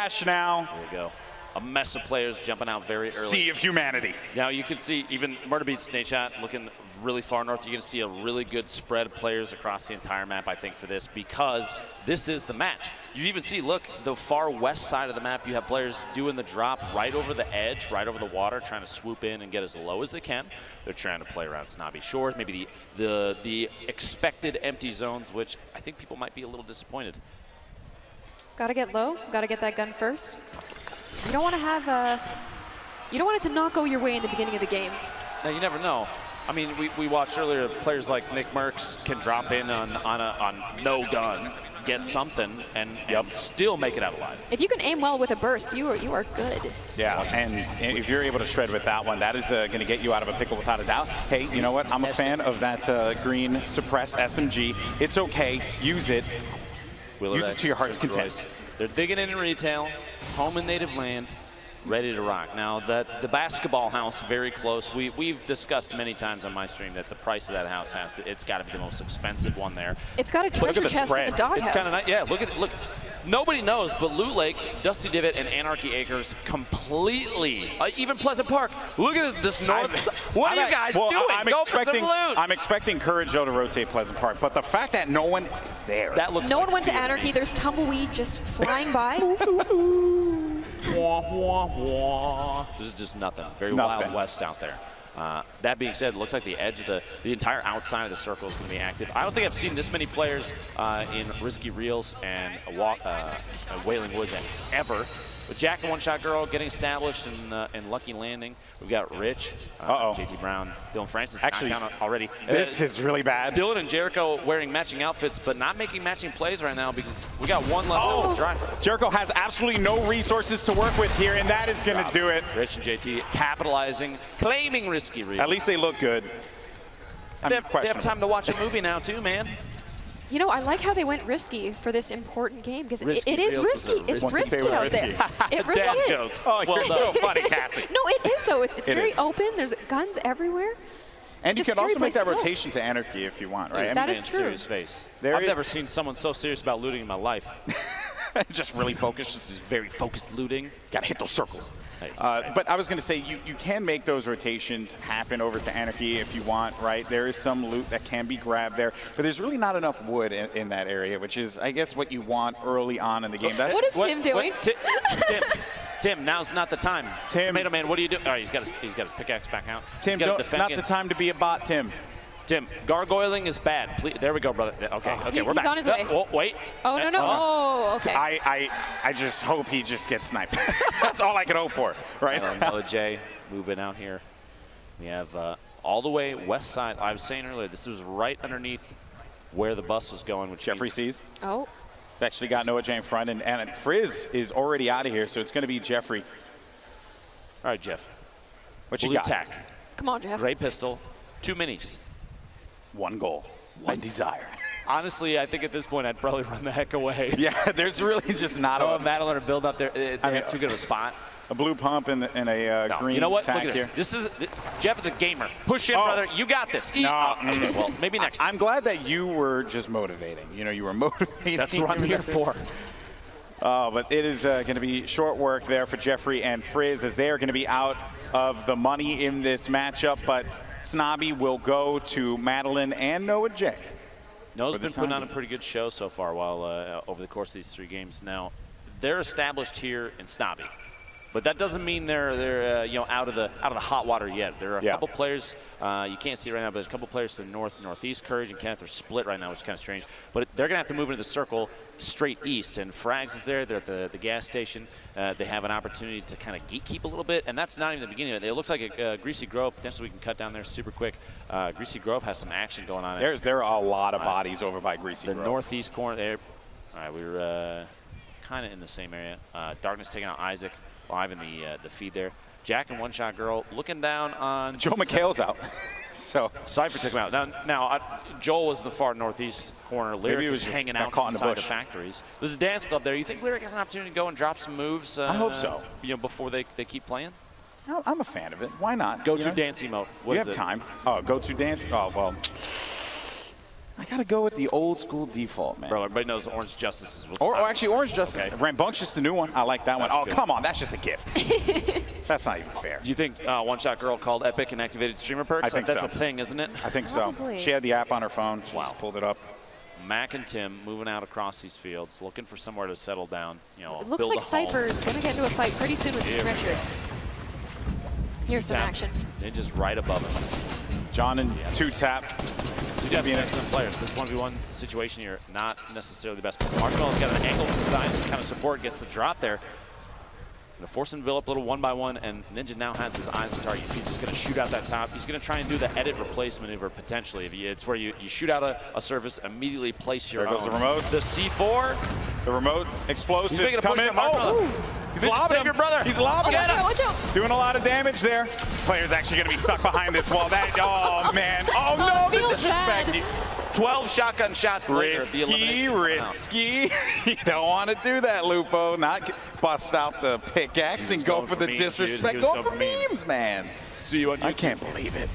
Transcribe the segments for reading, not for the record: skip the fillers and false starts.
dash now. There you go. A mess of players jumping out very early. Sea of humanity. Now you can see even Murder Beats Nate Shot looking really far north. You're going to see a really good spread of players across the entire map, I think, for this, because this is the match. You even see, look, the far west side of the map, you have players doing the drop right over the edge, right over the water, trying to swoop in and get as low as they can. They're trying to play around Snobby Shores, maybe the expected empty zones, which I think people might be a little disappointed. Gotta get low, gotta get that gun first. You don't want to have you don't want it to not go your way in the beginning of the game. Now you never know. I mean, we watched earlier players like Nick Merckx can drop in on no gun, get something, and still make it out alive. If you can aim well with a burst, you are good. Yeah, and if you're able to shred with that one, that is going to get you out of a pickle without a doubt. Hey, you know what? I'm a fan of that green suppress SMG. It's okay. Use it. Use it to your heart's content. They're digging in retail, home and native land, ready to rock. Now, the basketball house, very close. We've discussed many times on my stream that the price of that house it's got to be the most expensive one there. It's got a treasure chest in the doghouse. It's kind of nice. Yeah, look. Nobody knows, but Loot Lake, Dusty Divot, and Anarchy Acres completely, even Pleasant Park. Look at this north side. What are you guys doing? Go for some loot. I'm expecting Courage Joe to rotate Pleasant Park, but the fact that no one is there. That looks no one went to Anarchy. There's tumbleweed just flying by. This is just nothing. Very Wild West out there. That being said, it looks like the edge, the entire outside of the circle is going to be active. I don't think I've seen this many players in Risky Reels and Wailing Woods ever. With Jack and One Shot Girl getting established in Lucky Landing. We've got Rich, JT Brown, Dylan Francis actually down already. This is really bad. Dylan and Jericho wearing matching outfits, but not making matching plays right now because we got one left drive. Jericho has absolutely no resources to work with here, and that is going to do it. Rich and JT capitalizing, claiming Risky Reels. At least they look good. They have time to watch a movie now too, man. You know, I like how they went risky for this important game because it is risky. It's risky out there. It really Dad is. Jokes. Oh, you're so funny, Cassie. No, it is though. It's very open. There's guns everywhere. And you can also make that rotation to Anarchy if you want, right? That is true. Serious face. I've never seen someone so serious about looting in my life. Just really focused. Just very focused looting. Got to hit those circles. But I was going to say, you can make those rotations happen over to Anarchy if you want, right? There is some loot that can be grabbed there, but there's really not enough wood in that area, which is, I guess, what you want early on in the game. What is Tim doing? Tim, now's not the time. Tim, Tomato Man, what are you doing? All right, he's got his pickaxe back out. Tim, not the time to be a bot, Tim. Tim, gargoyling is bad. Please, there we go, brother. Okay, we're back. He's on his way. Oh, wait. Oh, no. Oh, okay. I just hope he just gets sniped. That's all I can hope for, right? Mellow J moving out here. We have all the way west side. I was saying earlier, this was right underneath where the bus was going, which Jeffrey sees. Oh. It's actually got Noah J in front, and Frizz is already out of here, so it's going to be Jeffrey. All right, Jeff. What you got? Attack. Come on, Jeff. Ray pistol, 2 minis. One goal, one desire. Honestly, I think at this point I'd probably run the heck away. Yeah, there's really just not a Madeline or build up there. They have too good of a spot. A blue pump and a green. You know what? Look at here. Jeff is a gamer. Push in, brother. You got this. No. Okay, well, maybe next time. I'm glad that you were just motivating. You know, you were motivating. That's what I'm here for. But it is going to be short work there for Jeffrey and Frizz as they are going to be out of the money in this matchup. But Snobby will go to Madeline and Noah J. Noah's been putting on a pretty good show so far while over the course of these 3 games. Now, they're established here in Snobby. But that doesn't mean they're out of the hot water yet. There are a couple players you can't see right now, but there's a couple players to the north and northeast. Courage and Kenneth are split right now, which is kind of strange. But they're gonna have to move into the circle straight east. And Frags is there. They're at the gas station. They have an opportunity to kind of gatekeep a little bit, and that's not even the beginning of it. It looks like a Greasy Grove. Potentially we can cut down there super quick. Greasy Grove has some action going on. There are a lot of bodies over by Greasy Grove. The northeast corner there. All right, we were kind of in the same area. Darkness taking out Isaac. Live in the feed there. Jack and One Shot Girl looking down on Joe McHale's out. So Cypher took him out. Now Joel was in the far northeast corner. Lyric was hanging out inside the factories. There's a dance club there. You think Lyric has an opportunity to go and drop some moves? I hope so. Before they keep playing. I'm a fan of it. Why not? Go to dance emote. You have time. Oh, go to dance. Oh well. I gotta go with the old school default, man. Bro, everybody knows Orange Justice is. Or actually, Orange Justice. Okay. Rambunctious, the new one. I like that one. Oh, come on, that's just a gift. That's not even fair. Do you think One Shot Girl called Epic and activated streamer perks? I think that's so. a thing, isn't it? I think so. She had the app on her phone. She just pulled it up. Mac and Tim moving out across these fields, looking for somewhere to settle down. You know, it looks like Cypher's going to get into a fight pretty soon with Richard. Here's some action. Ninja's right above him. John and two-tap. Two excellent players. This 1v1 situation here, not necessarily the best. Marshmello's got an angle from the side, some kind of support, gets the drop there. Gonna force him to build up a little 1-by-1, and Ninja now has his eyes on target. He's just gonna shoot out that top. He's gonna try and do the edit replace maneuver potentially. It's where you shoot out a surface, immediately place your own. There goes the remote. The C4. The remote explosive. He's coming. He's lobbing him. Brother. He's lobbing him. Watch out. Doing a lot of damage there. Player's actually gonna be stuck behind this wall. Oh man. Oh no, the disrespect. 12 shotgun shots later. Risky. You don't want to do that, Lupo. Not bust out the pickaxe and go for the disrespect. Go for memes, man. See you on YouTube. I can't believe it.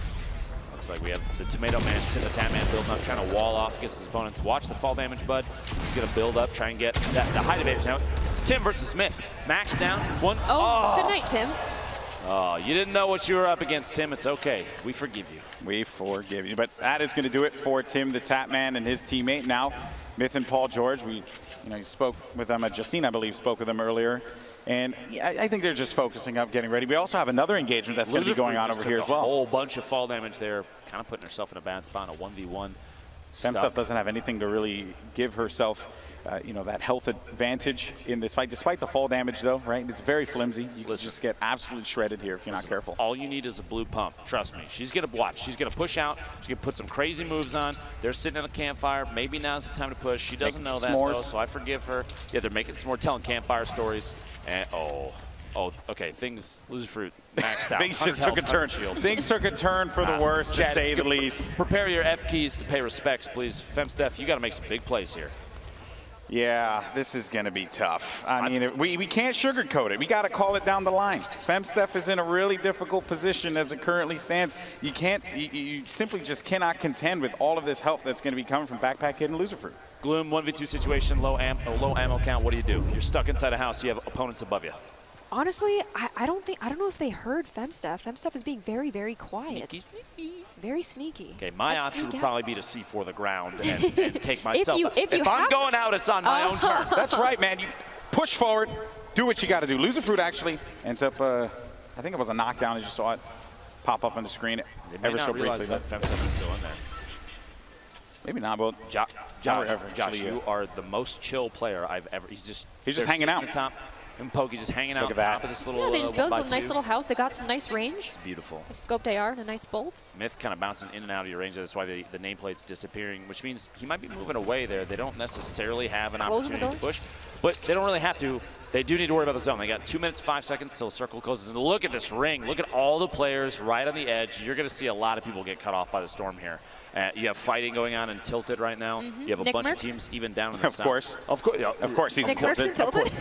Looks like we have the Tomato Man, the Tan Man building up, trying to wall off against his opponents. Watch the fall damage, bud. He's going to build up, try and get the height advantage. Now, it's Tim versus Smith. Max down. One. Oh, good night, Tim. Oh, you didn't know what you were up against, Tim. It's okay. We forgive you. We forgive you. But that is going to do it for Tim, the Tap Man, and his teammate. Now, Myth and Paul George, you spoke with them. Justine, I believe, spoke with them earlier. And I think they're just focusing up, getting ready. We also have another engagement that's going to be going on over here as well. A whole bunch of fall damage there, kind of putting herself in a bad spot in a 1v1. Femstuff doesn't have anything to really give herself, that health advantage in this fight. Despite the fall damage, though, right? It's very flimsy. You can just get absolutely shredded here if you're not careful. All you need is a blue pump. Trust me. She's going to watch. She's going to push out. She's going to put some crazy moves on. They're sitting at a campfire. Maybe now's the time to push. She doesn't know that, though, so I forgive her. Yeah, they're making some more telling campfire stories. And, okay. Things, Loser Fruit, maxed out. Things just took a turn. Things took a turn for the worse, to say the least. Prepare your F keys to pay respects, please. Femsteph, you got to make some big plays here. Yeah, this is going to be tough. I mean, we can't sugarcoat it. We got to call it down the line. Femsteph is in a really difficult position as it currently stands. You simply just cannot contend with all of this health that's going to be coming from Backpack Kid and Loser Fruit. Gloom, 1v2 situation, low ammo count. What do you do? You're stuck inside a house. You have opponents above you. Honestly, I don't know if they heard Femsteph. Femsteph is being very, very quiet. Sneaky. Very sneaky. Okay, my option would probably be to C4 the ground and take myself. If I'm going out, it's on my own turn. That's right, man. You push forward, do what you got to do. Loser Fruit actually ends up, I think it was a knockdown. I just saw it pop up on the screen ever so briefly. That Femsteph is still in there. Maybe not, but Josh, you are the most chill player I've ever. He's just hanging out. At the top. And Pokey just hanging out on top of this little. Yeah, they just built a nice little house. They got some nice range. It's beautiful. A scoped AR and a nice bolt. Myth kind of bouncing in and out of your range. That's why the nameplate's disappearing, which means he might be moving away there. They don't necessarily have an opportunity to push, but they don't really have to. They do need to worry about the zone. They got 2 minutes, 5 seconds till circle closes. And look at this ring. Look at all the players right on the edge. You're going to see a lot of people get cut off by the storm here. You have fighting going on in Tilted right now. You have a bunch of teams even down in the south. Of course, he's Nick Merckx in Tilted.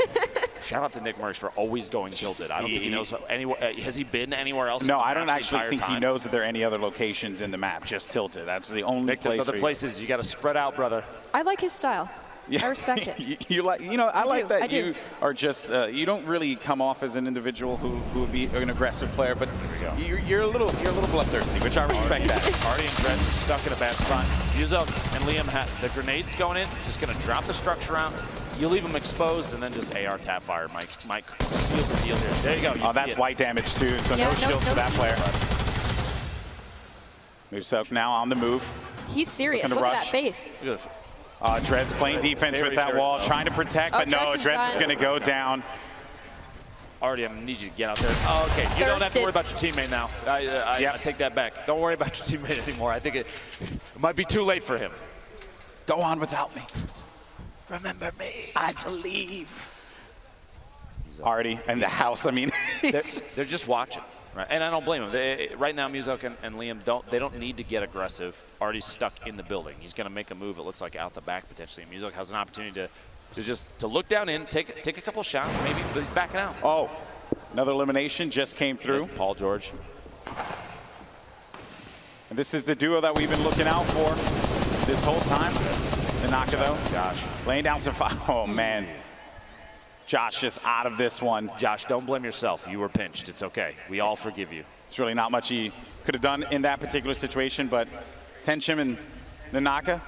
Shout out to Nick Merckx for always going Tilted. I don't think he knows anywhere. Has he been anywhere else? No, I don't actually think he knows that there are any other locations in the map. Just Tilted. That's the only place. There's other places. You got to spread out, brother. I like his style. Yeah. I respect it. I like that you are just, you don't really come off as an individual who would be an aggressive player, but you're a little bloodthirsty, which I respect that. Artie and Brett stuck in a bad spot. Yuzo and Liam had the grenades going in, just going to drop the structure out. You leave them exposed and then just AR tap fire. Mike seals the deal here. There you go. That's white damage too, so no shield for that player. Muso now on the move. He's serious. Look at that face. Dread's playing defense with that wall, trying to protect, but no, Dread's is going to go down. Artie, I'm going to need you to get out there. Oh, okay, you don't have to worry about your teammate now. I take that back. Don't worry about your teammate anymore. I think it might be too late for him. Go on without me. Remember me. I believe. Artie and the house, I mean. They're just watching. Right, and I don't blame him. Right now, Muzok and Liam don't need to get aggressive. Artie's stuck in the building. He's going to make a move. It looks like out the back potentially. Muzok has an opportunity to look down in, take a couple shots maybe, but he's backing out. Oh, another elimination just came through. Paul George. And this is the duo that we've been looking out for. this whole time. The Naka, though. Josh. Laying down some fire. Oh, man. Josh just out of this one. Josh, don't blame yourself. You were pinched. It's okay. We all forgive you. There's really not much he could have done in that particular situation, but Tenchim and Nanaka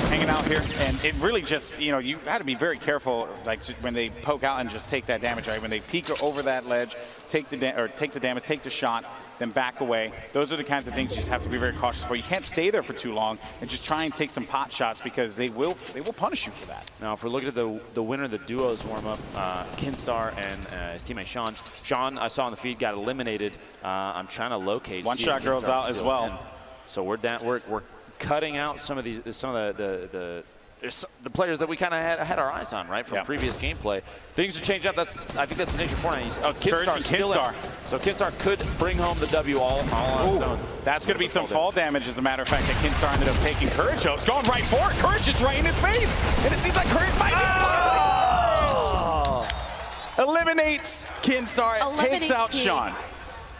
hanging out here, and it really just, you know, you had to be very careful, like when they poke out and just take that damage, right? When they peek over that ledge, take the damage, take the shot, then back away. Those are the kinds of things you just have to be very cautious for. You can't stay there for too long and just try and take some pot shots because they will punish you for that. Now, if we're looking at the winner of the duos warm-up, Kinstar and his teammate Sean. Sean, I saw on the feed, got eliminated. I'm trying to locate. One shot girls out as well. In. So we're down. We're cutting out some of the players that we kind of had our eyes on, right, from previous gameplay. Things are changing up. I think that's the nature of Fortnite. Oh, Kinstar's still in. So Kinstar could bring home the W all on his own. That's going to be some fall damage, as a matter of fact, that Kinstar ended up taking Courage. It's going right for it. Courage is right in his face, and it seems like Courage might be eliminates Kinstar, takes out Sean.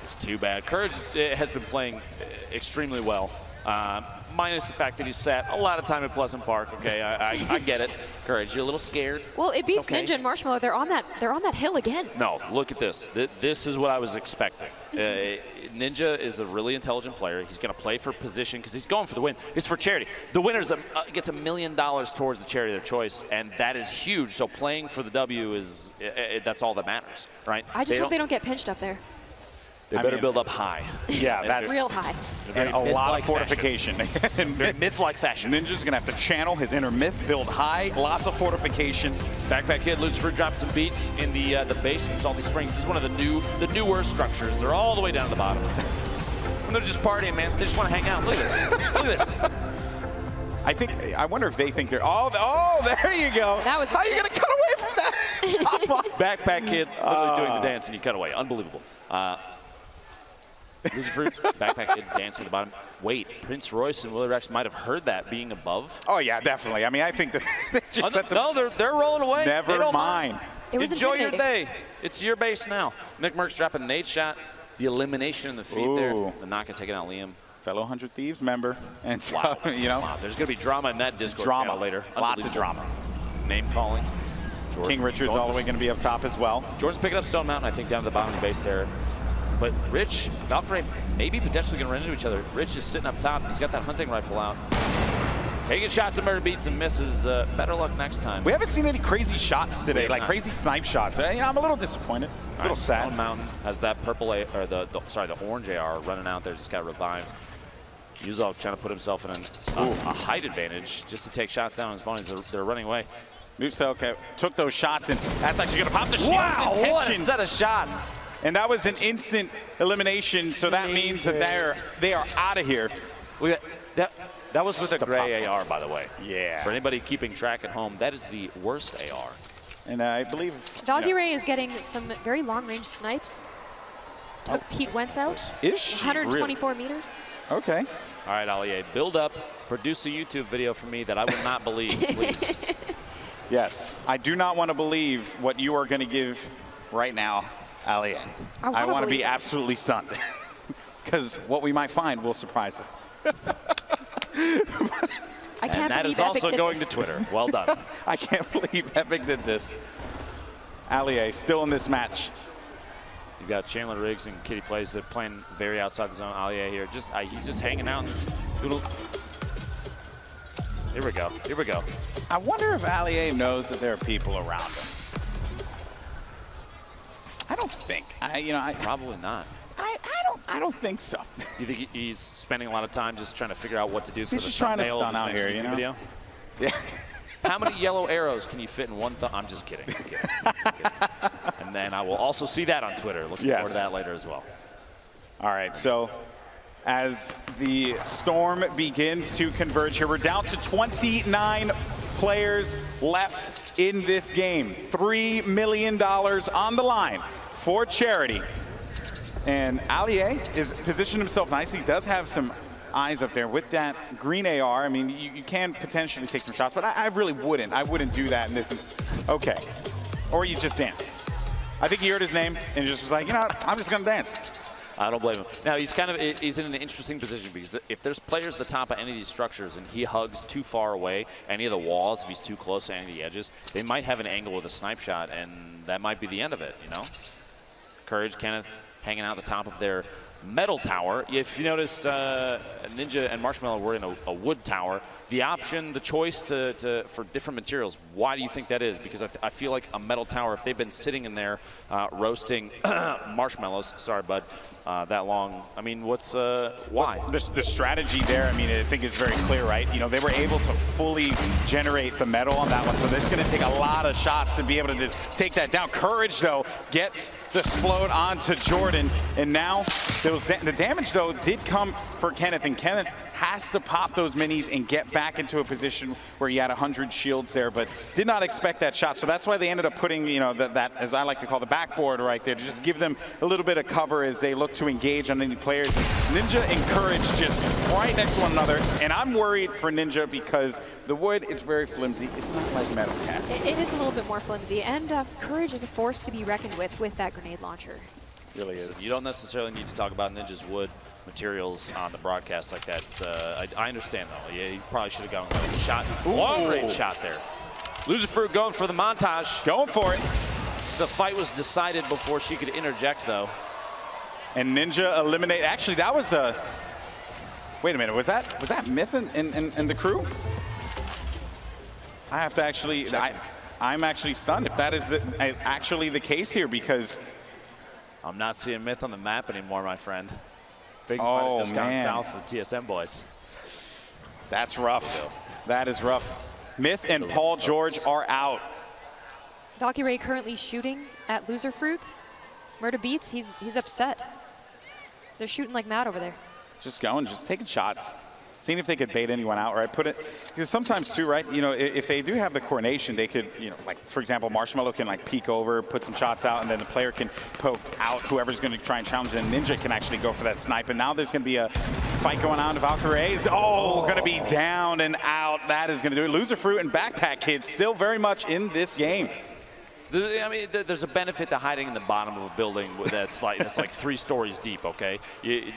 It's too bad. Courage has been playing extremely well. Minus the fact that he sat a lot of time at Pleasant Park. Okay, I get it. Courage, you're a little scared. Well, it beats Ninja and Marshmello. They're on that hill again. No, look at this. This is what I was expecting. Ninja is a really intelligent player. He's going to play for position because he's going for the win. It's for charity. The winner gets $1 million towards the charity of their choice, and that is huge. So playing for the W is that's all that matters, right? I just hope they don't get pinched up there. They better build up high. Yeah, that's real high. And a lot of fortification. Very myth-like fashion. Ninja's gonna have to channel his inner myth, build high, lots of fortification. Backpack Kid, Lucifer dropped some beats in the base in Salty Springs. This is one of the newer structures. They're all the way down to the bottom. And they're just partying, man. They just want to hang out. Look at this. Look at this. I wonder if they think they're. Oh, there you go. That was. How are you gonna cut away from that? Backpack Kid literally doing the dance, and you cut away. Unbelievable. Lucifer, Backpack Kid dancing at the bottom. Wait, Prince Royce and Willie Rex might have heard that being above. Oh yeah, definitely. I mean, I think that they just set them. No, they're rolling away. Never mind. Enjoy your day. It's your base now. Nick Merckx dropping a nade shot. The elimination in the feed there. The Naka taking out Liam. Fellow 100 Thieves member. And so, wow. you know. Wow, there's going to be drama in that Discord channel later. Lots of drama. Name calling. Jordan, King Richard's all the way going to be up top as well. Jordan's picking up Stone Mountain, I think, down to the bottom of the base there. But Rich, Valkyrie, maybe potentially going to run into each other. Rich is sitting up top. He's got that hunting rifle out. Taking shots at murder beats and misses. Better luck next time. We haven't seen any crazy shots today, like crazy snipe shots. I'm a little disappointed, a little sad. Stone Mountain has that purple, the orange AR running out there, just got revived. Yuzov trying to put himself in a height advantage just to take shots down on his opponents. They're running away. Muselk took those shots, and that's actually going to pop the shield. Wow, what a set of shots. And that was an instant elimination, so that means that they are out of here. That was with a gray AR, by the way. Yeah. For anybody keeping track at home, that is the worst AR. And I believe Valkyrie is getting some very long-range snipes. Took Pete Wentz out. Is she 124 meters. Okay. All right, Allier, build up. Produce a YouTube video for me that I will not believe, please. Yes. I do not want to believe what you are going to give right now, Allier. I want to be absolutely stunned. Because what we might find will surprise us. I can't and that believe is also Epic going did this. to Twitter. Well done. I can't believe Epic did this. Allier still in this match. You've got Chandler Riggs and Kitty Plays. They're playing very outside the zone. Allier here. He's just hanging out in this little. Here we go. Here we go. I wonder if Allier knows that there are people around him. I don't think. Probably not. I don't think so. You think he's spending a lot of time just trying to figure out what to do for he's the just trying to stun out here, YouTube video? Yeah. How many yellow arrows can you fit in one thumb? I'm just kidding. I'm kidding. And then I will also see that on Twitter. Looking forward to that later as well. All right, so as the storm begins to converge here, we're down to 29 players left in this game. $3 million on the line for charity. And Allier is positioned himself nicely. He does have some eyes up there with that green AR. I mean, you can potentially take some shots, but I really wouldn't. I wouldn't do that in this instance. Okay. Or you just dance. I think he heard his name and just was like, you know what? I'm just going to dance. I don't blame him. Now, he's in an interesting position because if there's players at the top of any of these structures and he hugs too far away, any of the walls, if he's too close to any of the edges, they might have an angle with a snipe shot, and that might be the end of it, you know? Courage, Kenneth, hanging out at the top of their metal tower. If you noticed, Ninja and Marshmello were in a wood tower. The option, the choice for different materials, why do you think that is? Because I feel like a metal tower, if they've been sitting in there roasting marshmallows, sorry, bud, that long, I mean, what's, why? The strategy there, I mean, I think is very clear, right? You know, they were able to fully generate the metal on that one, so this is going to take a lot of shots to be able to take that down. Courage, though, gets the explode onto Jordan, and now the damage, though, did come for Kenneth, and Kenneth has to pop those minis and get back into a position where he had 100 shields there, but did not expect that shot. So that's why they ended up putting, you know, that as I like to call the backboard right there, to just give them a little bit of cover as they look to engage on any players. Ninja and Courage just right next to one another, and I'm worried for Ninja because the wood, it's very flimsy. It's not like metal cast. It is a little bit more flimsy, and Courage is a force to be reckoned with that grenade launcher. Really is. So you don't necessarily need to talk about Ninja's wood materials on the broadcast like that. I understand, though. Yeah, he probably should have gone with a shot. Long-range shot there. Loserfruit going for the montage. Going for it. The fight was decided before she could interject, though. And Ninja eliminate. Actually, that was a. Wait a minute. Was that Myth and the crew? I have to actually. I'm actually stunned if that is actually the case here, because I'm not seeing Myth on the map anymore, my friend. Things might have just gone south of TSM boys. That's rough. That is rough. Myth and Paul George are out. Valkyrie currently shooting at Loserfruit. Murda Beats, he's upset. They're shooting like mad over there. Just going, just taking shots. Seeing if they could bait anyone out, right? Put it, because sometimes too, right? You know, if they do have the coordination, they could, you know, like for example, Marshmello can like peek over, put some shots out, and then the player can poke out whoever's going to try and challenge it. And Ninja can actually go for that snipe. And now there's going to be a fight going on. Valkyrie is going to be down and out. That is going to do it. Loserfruit and Backpack Kids still very much in this game. I mean, there's a benefit to hiding in the bottom of a building that's like 3 stories deep, okay?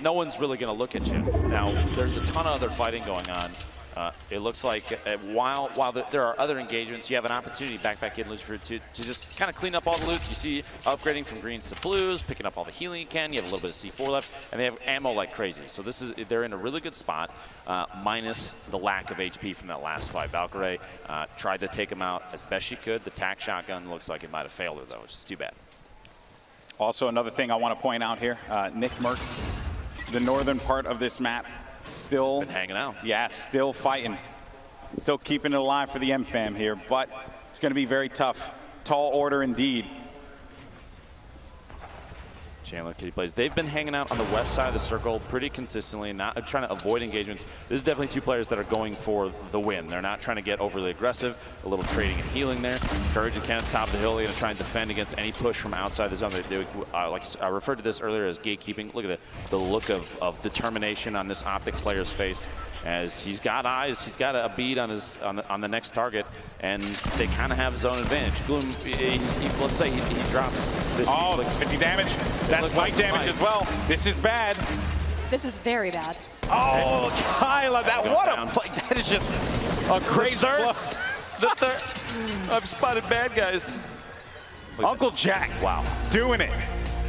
No one's really going to look at you. Now, there's a ton of other fighting going on. It looks like while there are other engagements, you have an opportunity, Backpack Kid and Loserfruit, to just kind of clean up all the loot. You see upgrading from greens to blues, picking up all the healing you can. You have a little bit of C4 left, and they have ammo like crazy. So they're in a really good spot, minus the lack of HP from that last fight. Valkyrie tried to take him out as best she could. The tac shotgun looks like it might have failed her, though, which is too bad. Also, another thing I want to point out here, Nick Merckx, the northern part of this map, still been hanging out. Yeah, still fighting. Still keeping it alive for the M-Fam here, but it's going to be very tough. Tall order indeed. Chandler Kitty plays. They've been hanging out on the west side of the circle pretty consistently, not trying to avoid engagements. This is definitely 2 players that are going for the win. They're not trying to get overly aggressive. A little trading and healing there. Courage and Kenneth top of the hill. They're going to try and defend against any push from outside the zone. Like I referred to this earlier as gatekeeping. Look at the look of determination on this Optic player's face, as he's got eyes. He's got a bead on the next target, and they kind of have zone advantage. Gloom, let's say he drops this. Oh, 50 damage. That's bite damage as well. This is bad. This is very bad. Oh, Kyla, what a play. That is just a great burst. I've spotted bad guys. Uncle Jack, wow, doing it.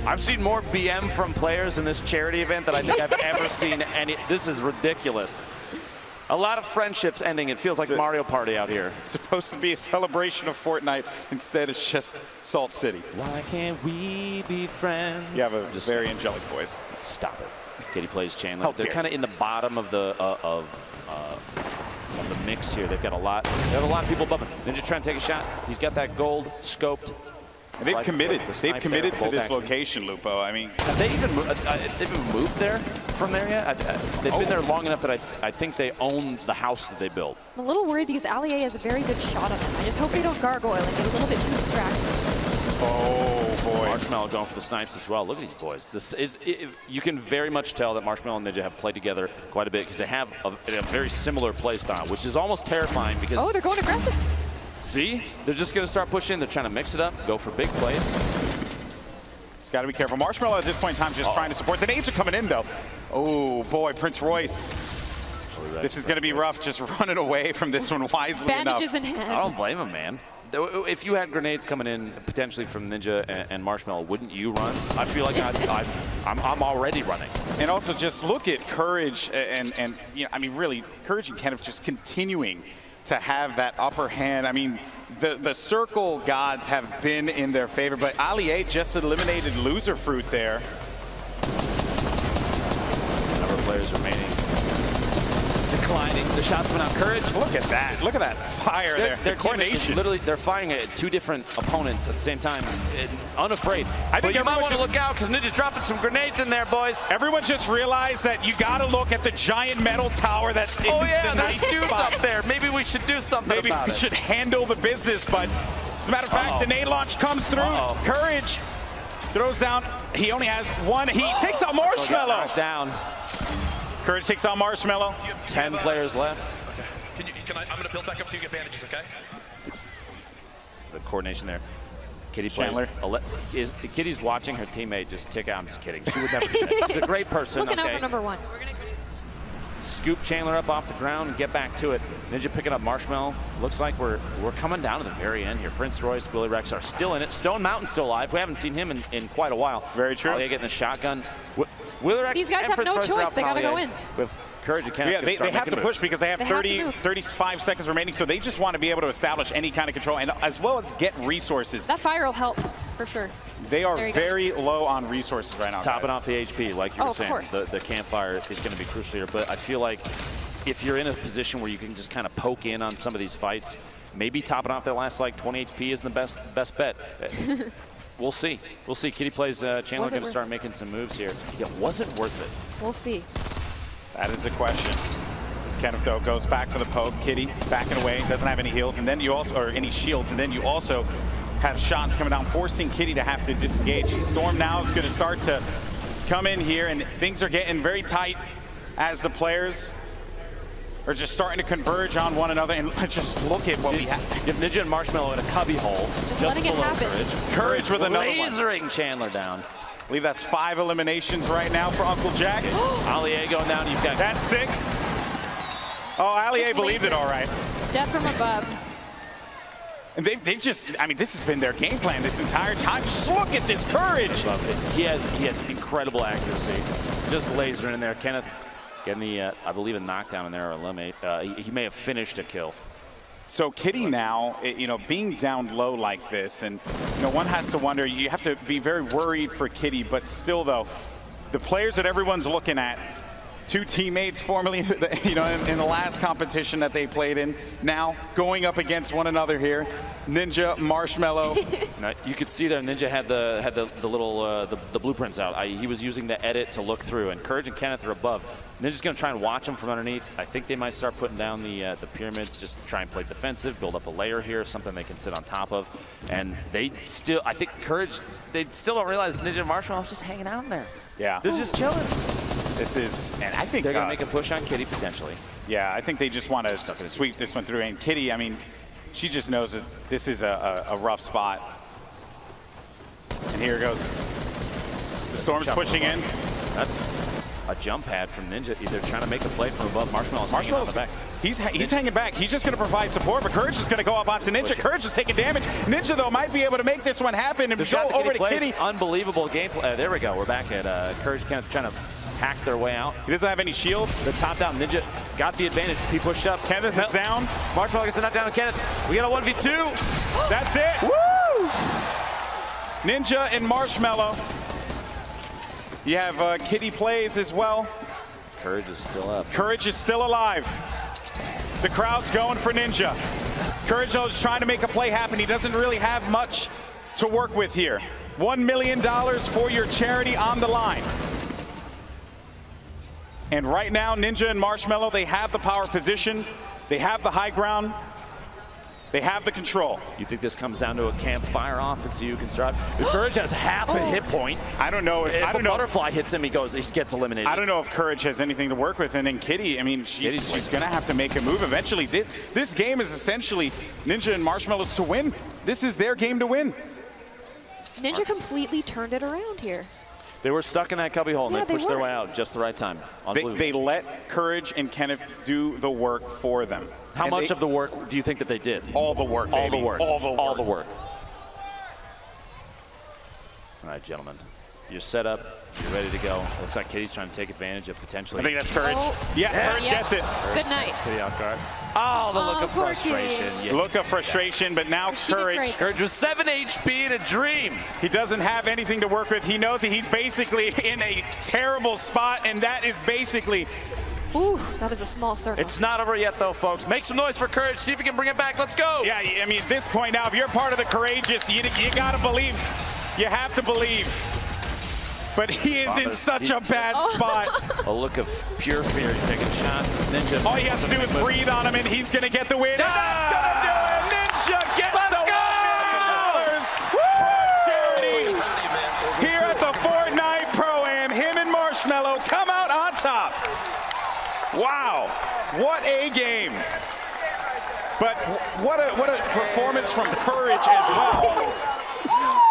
I've seen more BM from players in this charity event than I think I've ever seen any. This is ridiculous. A lot of friendships ending. It feels like Mario Party out here. It's supposed to be a celebration of Fortnite. Instead, it's just Salt City. Why can't we be friends? You have a very angelic voice. Stop it. Kitty plays Chandler. They're kind of in the bottom of the mix here. They've got a lot. They have a lot of people above him. Ninja trying to take a shot. He's got that gold scoped. And they've committed. They've committed to this location, Lupo. I mean, have they even moved there from there yet? They've been there long enough that I think they own the house that they built. I'm a little worried because Allier has a very good shot on them. I just hope they don't gargoyle and get a little bit too distracted. Oh boy! Marshmello going for the snipes as well. Look at these boys. You can very much tell that Marshmello and Ninja have played together quite a bit because they have a very similar play style, which is almost terrifying because. They're going aggressive. See? They're just going to start pushing. They're trying to mix it up, go for big plays. Just got to be careful. Marshmello at this point in time just trying to support. The nades are coming in, though. Oh, boy, Prince Royce. This is going to be rough, just running away from this one wisely Bandages enough. in hand. I don't blame him, man. If you had grenades coming in potentially from Ninja and Marshmello, wouldn't you run? I feel like I'm already running. And also just look at Courage and you know, I mean, really, Courage and Kenneth just continuing to have that upper hand. I mean, the circle gods have been in their favor, but Ali just eliminated Loser Fruit there. Number of players remaining. Declining. The shots coming out. Courage. Look at that. Look at that fire there. Their The coordination. literally, they're firing at two different opponents at the same time. Unafraid. I think but you might want to just look out because Ninja's dropping some grenades in there, boys. Everyone just realized that you got to look at the giant metal tower that's in the there's nice dudes spot. up there. Maybe we should do something Maybe about we it. should handle the business, but as a matter of fact, the nade launch comes through. Courage throws down. He only has one. He takes out Marshmello. Down. Courage takes out Marshmello. 10 players left. I'm going to build back up to you, get bandages, okay? The coordination there. Kitty plays. Kitty's watching her teammate just tick out. I'm just kidding. She would never do that. She's a great person. Looking out for number one. Scoop Chandler up off the ground and get back to it. Ninja picking up Marshmello. Looks like we're coming down to the very end here. Prince Royce, Willie Rex are still in it. Stone Mountain's still alive. We haven't seen him in quite a while. Very true. Alia getting the shotgun. Willie Rex These guys and have Prince no Royce are choice. out They from got to go Alia. in. With Courage and Kenneth. Yeah, they have to push because they have 35 seconds remaining, so they just want to be able to establish any kind of control and as well as get resources. That fire will help, for sure. They are very low on resources right now, Topping guys. off the HP, like you were saying. Of course. The campfire is going to be crucial here, but I feel like if you're in a position where you can just kind of poke in on some of these fights, maybe topping off that last like 20 HP isn't the best bet. We'll see. We'll see. Kitty plays Chandler going to start making some moves here. Yeah, was it worth it? We'll see. That is the question. Kenneth, though, goes back for the poke. Kitty backing away, doesn't have any heals, and then you also, or any shields, and then you also have shots coming down, forcing Kitty to have to disengage. Storm now is going to start to come in here, and things are getting very tight as the players are just starting to converge on one another. And just look at what we have. Ninja and Marshmello in a cubby hole. Just letting it happen. Courage with another one. Lasering Chandler down. I believe that's 5 eliminations right now for Uncle Jack. Alia going down. You've got That's 6. Oh, Alia believed it all right. Death from above. And they've just, I mean, this has been their game plan this entire time. Just look at this Courage. Love it. He has incredible accuracy. Just lasering in there. Kenneth getting the, I believe, a knockdown in there or eliminate. He may have finished a kill. So Kitty now, you know, being down low like this, and you know, one has to wonder. You have to be very worried for Kitty, but still, though, the players that everyone's looking at, 2 teammates formerly, you know, in the last competition that they played in, now going up against one another here. Ninja, Marshmello. Now, you could see there Ninja had the little the blueprints out. He was using the edit to look through, and Courage and Kenneth are above. Ninja's going to try and watch him from underneath. I think they might start putting down the pyramids, just try and play defensive, build up a layer here, something they can sit on top of. And they still, I think Courage, they still don't realize Ninja and Marshmello is just hanging out in there. Yeah. They're just chilling. This is, and I think they're going to make a push on Kitty potentially. Yeah, I think they just want to sweep this one through. And Kitty, I mean, she just knows that this is a rough spot. And here goes. The Storm's pushing in. That's a jump pad from Ninja. They're trying to make a play from above. Marshmellow's hanging on the back. He's hanging back. He's just going to provide support, but Courage is going to go up onto Ninja. Courage is taking damage. Ninja, though, might be able to make this one happen and go over to Kitty. Unbelievable gameplay. There we go. We're back at Courage Kenneth trying to hack their way out. He doesn't have any shields. The top down Ninja got the advantage. He pushed up. Kenneth is down. Marshmello gets the knockdown on Kenneth. We got a 1v2. That's it. Woo! Ninja and Marshmello. You have Kitty plays as well. Courage is still up. Courage is still alive. The crowd's going for Ninja. Courage is trying to make a play happen. He doesn't really have much to work with here. $1 million for your charity on the line. And right now, Ninja and Marshmello, they have the power position. They have the high ground. They have the control. You think this comes down to a campfire offense you can start? Courage has half a hit point. I don't know if a butterfly hits him, he gets eliminated. I don't know if Courage has anything to work with. And then Kitty, I mean, she's going to have to make a move eventually. This game is essentially Ninja and Marshmello's to win. This is their game to win. Ninja completely turned it around here. They were stuck in that cubby hole, and Yeah, they pushed they their were. way out just the right time. They let Courage and Kenneth do the work for them. How And much of the work do you think that they did? All the work, All baby. the work. All the work. All the work. All right, gentlemen. You're set up. You're ready to go. Looks like Kitty's trying to take advantage of potentially. I think that's Courage. Oh. Yeah, Courage Yeah. gets it. Good night. Kitty off guard. Oh, the look of poor frustration. Kitty. Yeah. Look of frustration, but now She did Courage, great. Courage was 7 HP in a dream. he doesn't have anything to work with. He knows that he's basically in a terrible spot, and that is basically Ooh, that is a small circle. It's not over yet, though, folks. Make some noise for Courage. See if we can bring it back. Let's go. Yeah, I mean, at this point now, if you're part of the courageous, you got to believe. You have to believe. But he is in such a bad spot. A look of pure fear. He's taking shots. Ninja. All he has to do is breathe on him, and he's going to get the win. And that's going to do it. Ninja gets the $1 million for charity here at the Fortnite Pro-Am. Him and Marshmello come out on top. Wow, what a game. But what a performance from Courage as well.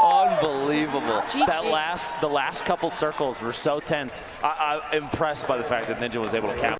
Unbelievable. GG. The last couple circles were so tense. I'm impressed by the fact that Ninja was able to cap.